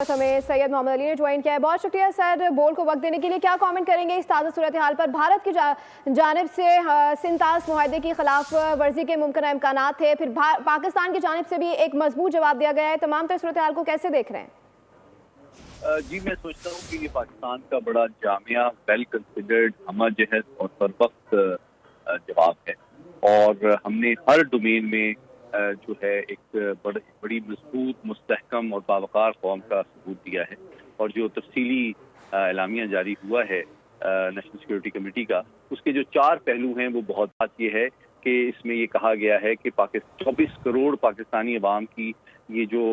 हमें सैयद मोहम्मद अली ने ज्वाइन किया है। बहुत शुक्रिया सर बोल को वक्त देने के लिए। क्या कमेंट करेंगे इस ताज़ा सूरत हाल पर? भारत की जानिब से सिंतास मुआहदे की खिलाफ वर्जी के मुमकिन इम्कानात थे, फिर पाकिस्तान की जानिब से भी एक मजबूत जवाब दिया गया है। तमाम तर सूरत हाल को कैसे देख रहे हैं? जी, मैं सोचता हूँ कि ये पाकिस्तान का बड़ा जामिया, वेल कंसिडर्ड, हमा जहज और बर वक्त जवाब है। और हमने हर डोमेन में जो है एक बड़ी मजबूत, मुस्तहकम और बावकार कौम का सबूत दिया है। और जो तफसीली एलामिया जारी हुआ है नेशनल सिक्योरिटी कमेटी का, उसके जो 4 पहलू हैं वो बहुत बात ये है कि इसमें ये कहा गया है कि 24 करोड़ पाकिस्तानी अवाम की ये जो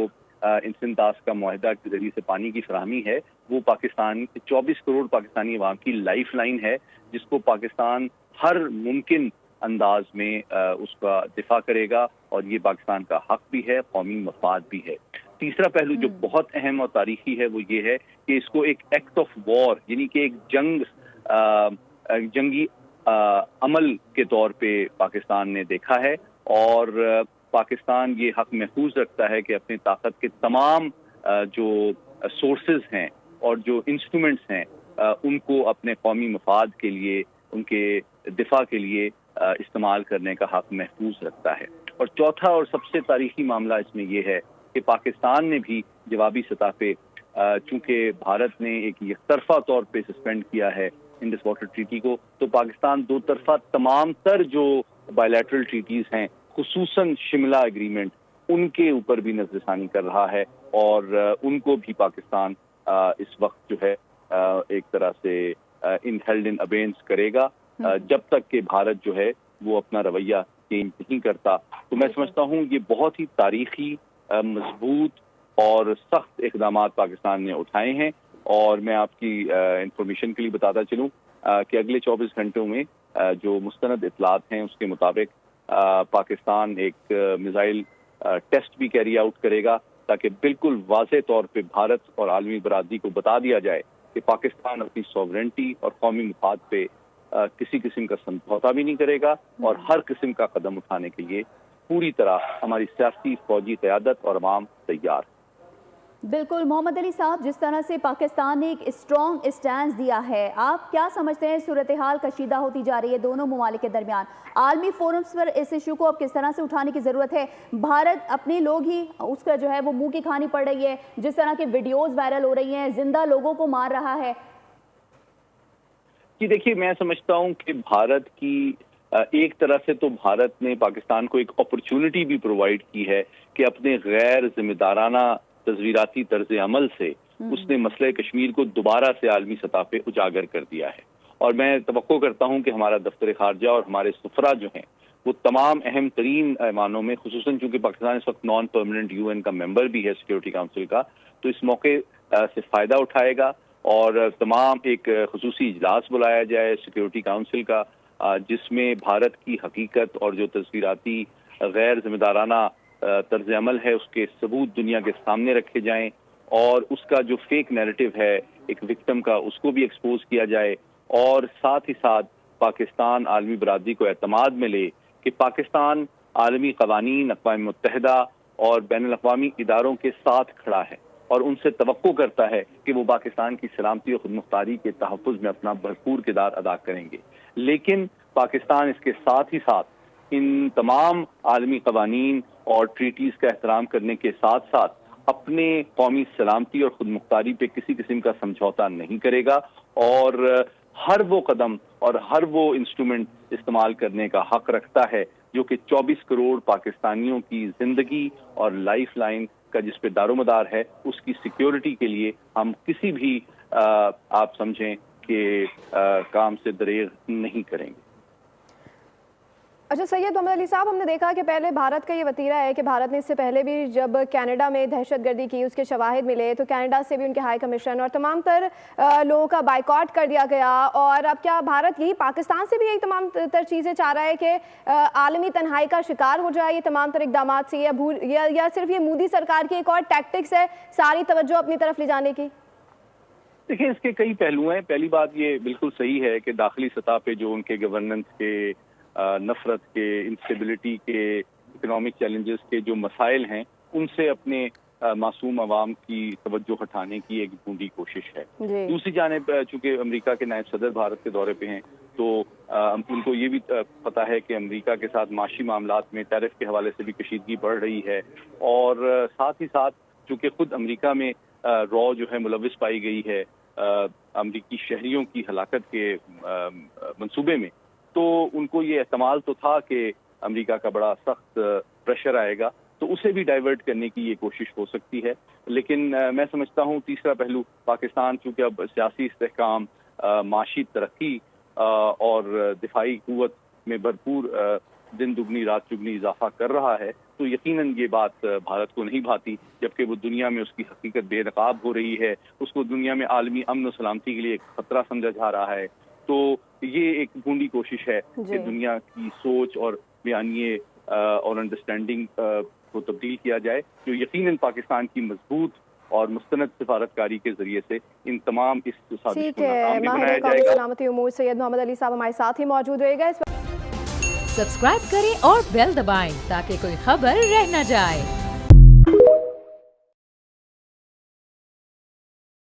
इंसिनतास का मुआहदा के जरिए से पानी की फराहमी है, वो 24 करोड़ पाकिस्तानी अवाम की लाइफ लाइन है, जिसको पाकिस्तान हर मुमकिन अंदाज में उसका दिफा करेगा। और ये पाकिस्तान का हक भी है, कौमी मफाद भी है। तीसरा पहलू जो बहुत अहम और तारीखी है वो ये है कि इसको एक एक्ट ऑफ वॉर, यानी कि एक जंगी अमल के तौर पे पाकिस्तान ने देखा है। और पाकिस्तान ये हक महफूज रखता है कि अपनी ताकत के तमाम जो सोर्सेज हैं और जो इंस्ट्रूमेंट्स हैं उनको अपने कौमी मफाद के लिए, उनके दिफा के लिए इस्तेमाल करने का हक महफूज रखता है। और चौथा और सबसे तारीखी मामला इसमें यह है कि पाकिस्तान ने भी जवाबी सतह पे, चूंकि भारत ने एक एकतरफा तौर पे सस्पेंड किया है इंडस वाटर ट्रीटी को, तो पाकिस्तान दो तरफा तमाम तर जो बायलैटरल ट्रीटीज हैं, खुसूसन शिमला एग्रीमेंट, उनके ऊपर भी नजरसानी कर रहा है। और उनको भी पाकिस्तान इस वक्त जो है एक तरह से हेल्ड इन अबेंस करेगा जब तक कि भारत जो है वो अपना रवैया चेंज नहीं करता। तो मैं समझता हूँ ये बहुत ही तारीखी, मजबूत और सख्त इकदाम पाकिस्तान ने उठाए हैं। और मैं आपकी इंफॉर्मेशन के लिए बताता चलूँ कि अगले 24 घंटों में जो मुस्तनद इतलात हैं उसके मुताबिक पाकिस्तान एक मिसाइल टेस्ट भी कैरी आउट करेगा, ताकि बिल्कुल वाज़ेह तौर पे भारत और आलमी बरादरी को बता दिया जाए कि पाकिस्तान अपनी सॉवरेंटी और कौमी मफाद पे किसी किस्म का समझौता भी नहीं करेगा और हर किस्म का कदम उठाने के लिए पूरी तरह हमारी सियासी, फौजी क़यादत और अवाम तैयार। बिल्कुल मोहम्मद अली साहब, जिस तरह से पाकिस्तान ने एक स्ट्रॉन्ग स्टैंड दिया है, आप क्या समझते हैं सूरत हाल कशीदा होती जा रही है दोनों ममालिक के दरमियान? आलमी फोरम्स पर इस इशू को अब किस तरह से उठाने की ज़रूरत है? भारत अपने लोग ही उसका जो है वो मुंह की खानी पड़ रही है, जिस तरह की वीडियोज़ वायरल हो रही हैं, जिंदा लोगों को मार रहा है। जी देखिए, मैं समझता हूँ कि भारत की एक तरह से तो भारत ने पाकिस्तान को एक अपॉर्चुनिटी भी प्रोवाइड की है कि अपने गैर जिम्मेदाराना तस्वीराती तर्ज अमल से उसने मसले कश्मीर को दोबारा से आलमी सतह पे उजागर कर दिया है। और मैं तवक्को करता हूँ कि हमारा दफ्तर खारजा और हमारे सफरा जो हैं वो तमाम अहम तरीन ऐवानों में, खुसूसन चूंकि पाकिस्तान इस वक्त नॉन परमानेंट UN का मेंबर भी है सिक्योरिटी काउंसिल का, तो इस मौके से फ़ायदा उठाएगा और तमाम एक खुसूसी इजलास बुलाया जाए सिक्योरिटी काउंसिल का, जिसमें भारत की हकीकत और जो तस्वीराती गैर जिम्मेदाराना तर्ज अमल है उसके सबूत दुनिया के सामने रखे जाएं और उसका जो फेक नैरेटिव है एक विक्टिम का, उसको भी एक्सपोज किया जाए। और साथ ही साथ पाकिस्तान आलमी बरादरी को एतमाद में ले कि पाकिस्तान आलमी क़वानीन, अक़वाम मुत्तहिदा और बैनुल अक़वामी इदारों के साथ खड़ा है और उनसे तवक्को करता है कि वो पाकिस्तान की सलामती और खुदमुख्तारी के तहफ़्फ़ुज़ में अपना भरपूर किरदार अदा करेंगे। लेकिन पाकिस्तान इसके साथ ही साथ इन तमाम आलमी क़वानीन और ट्रीटीज़ का एहतराम करने के साथ साथ अपने कौमी सलामती और खुदमुख्तारी पे किसी किस्म का समझौता नहीं करेगा और हर वो कदम और हर वो इंस्ट्रूमेंट इस्तेमाल करने का हक रखता है जो कि 24 करोड़ पाकिस्तानियों की ज़िंदगी और लाइफ लाइन का जिस पे दारोमदार है, उसकी सिक्योरिटी के लिए हम किसी भी आप समझें कि काम से दरेग नहीं करेंगे। अच्छा सैयद मोहम्मद अली साहब, हमने देखा कि पहले भारत का ये वतीरा है कि भारत ने इससे पहले भी जब कनाडा में दहशतगर्दी की उसके शवाहिद मिले तो कनाडा से भी उनके हाई कमीशन और तमाम तर लोगों का बाइकआउट कर दिया गया। और अब क्या भारत यही पाकिस्तान से भी यही तमाम तर चीज़ें चाह रहा है कि आलमी तन्हाई का शिकार हो जाए ये तमाम तर इकदाम से, या सिर्फ ये मोदी सरकार की एक और टैक्टिक्स है सारी तवज्जो अपनी तरफ ले जाने की? देखिए, इसके कई पहलू हैं। पहली बात ये बिल्कुल सही है कि दाखिली सतह पे जो उनके गवर्नेंस के, नफरत के, इंस्टेबिलिटी के, इकोनॉमिक चैलेंजेस के जो मसाइल हैं उनसे अपने معصوم عوام کی توجہ ہٹانے کی ایک ڈھونڈی کوشش ہے. جی. دوسری جانب چونکہ امریکہ کے نائب صدر بھارت کے دورے پہ ہیں تو ان کو یہ بھی پتہ ہے کہ امریکہ کے ساتھ معاشی معاملات میں ٹیرف کے حوالے سے بھی کشیدگی بڑھ رہی ہے, اور ساتھ ہی ساتھ چونکہ خود امریکہ میں رو جو ہے ملوث پائی گئی ہے امریکی شہریوں کی ہلاکت کے منصوبے میں, تو ان کو یہ احتمال تو تھا کہ امریکہ کا بڑا سخت پریشر آئے گا, تو اسے بھی ڈائیورٹ کرنے کی یہ کوشش ہو سکتی ہے. لیکن میں سمجھتا ہوں تیسرا پہلو, پاکستان چونکہ اب سیاسی استحکام, معاشی ترقی اور دفاعی قوت میں بھرپور دن دگنی رات چگنی اضافہ کر رہا ہے, تو یقیناً یہ بات بھارت کو نہیں بھاتی, جبکہ وہ دنیا میں اس کی حقیقت بے نقاب ہو رہی ہے, اس کو دنیا میں عالمی امن و سلامتی کے لیے ایک خطرہ سمجھا جا رہا ہے. تو یہ ایک ڈھونڈی کوشش ہے کہ دنیا کی سوچ اور بیانیے اور انڈرسٹینڈنگ کو تبدیل کیا جائے, جو یقیناً پاکستان کی مضبوط اور مستند سفارتکاری کے ذریعے سے ان تمام اس سازش کو ناکام بھی بنایا جائے گا. سلامتی امور سید محمد علی صاحب ہمارے ساتھ ہی موجود رہے گا. سبسکرائب کریں اور بیل دبائیں تاکہ کوئی خبر رہ نہ جائے.